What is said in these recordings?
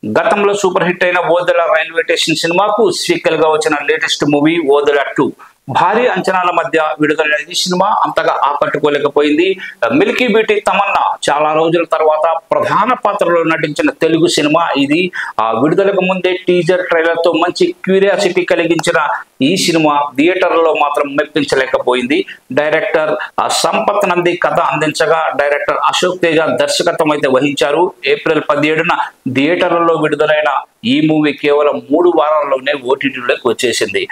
గతంలో super hit అయిన Odela railway station సినిమాకు సీక్వెల్ గా వచ్చిన లేటెస్ట్ మూవీ ఓదెల 2 భారీ అంచనాల మధ్య విడుదలైన ఈ సినిమా అంతగా ఆకట్టుకోలేకపోయింది. మిల్కీ బ్యూటీ తమన్నా చాలా రోజుల తర్వాత ప్రధాన పాత్రలో నటించిన తెలుగు సినిమా ఇది. విడుదలకు ముందే టీజర్ ట్రైలర్ తో మంచి క్యూరియాసిటీ కలిగించిన ఈ సినిమా థియేటర్లో మాత్రం మెప్పించలేకపోయింది. డైరెక్టర్ సంపత్ నంది కథ అందించగా డైరెక్టర్ అశోక్ తేజ దర్శకత్వం అయితే వహించారు. ఏప్రిల్ 17న థియేటర్లలో విడుదలైన ఈ మూవీ కేవలం 3 వారాల్లోనే ఓటీటీలోకి వచ్చేసింది.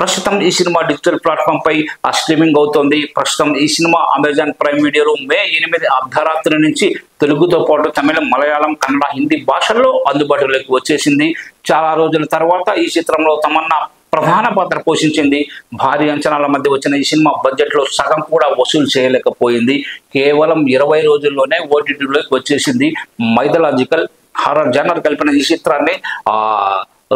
ప్రస్తుతం ఈ సినిమా డిజిటల్ ప్లాట్ఫామ్ పై స్ట్రీమింగ్ అవుతోంది. ప్రస్తుతం ఈ సినిమా అమెజాన్ ప్రైమ్ వీడియోలో మే 8 అర్ధరాత్రి నుంచి తెలుగుతో పాటు తమిళం, మలయాళం, కన్నడ, హిందీ భాషల్లో అందుబాటులోకి వచ్చేసింది. చాలా రోజుల తర్వాత ఈ చిత్రంలో తమన్నా ప్రధాన పాత్ర పోషించింది. భారీ అంచనాల మధ్య వచ్చిన ఈ సినిమా బడ్జెట్ లో సగం కూడా వసూలు చేయలేకపోయింది. కేవలం 20 రోజుల్లోనే ఓటీటీలోకి వచ్చేసింది. మైథలాజికల్ హారర్ జానర్ కలిపిన ఈ చిత్రాన్ని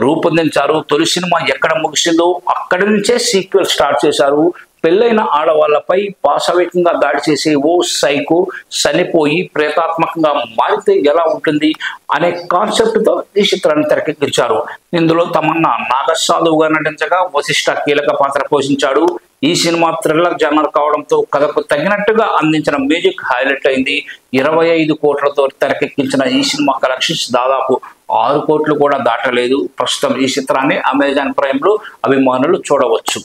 రూపొందించారు. తొలి సినిమా ఎక్కడ ముగిసిందో అక్కడి నుంచే సీక్వెల్ స్టార్ట్ చేశారు. పెళ్ళైన ఆడవాళ్లపై పాశవికంగా దాడి చేసే ఓ సైకో చనిపోయి ప్రేతాత్మకంగా మారితే ఎలా ఉంటుంది అనే కాన్సెప్ట్ తో ఈ చిత్రాన్ని తెరకెక్కించారు. ఇందులో తమన్నా నాగసాధువుగా నటించగా వశిష్ఠ కీలక పాత్ర పోషించాడు. ఈ సినిమా థ్రిల్లర్ జానర్ కావడంతో కథకు తగినట్టుగా అందించిన మ్యూజిక్ హైలైట్ అయింది. 25 కోట్లతో తెరకెక్కించిన ఈ సినిమా కలెక్షన్స్ దాదాపు 6 కోట్లు కూడా దాటలేదు. ప్రస్తుతం ఈ చిత్రాన్ని అమెజాన్ ప్రైమ్ లో అభిమానులు చూడవచ్చు.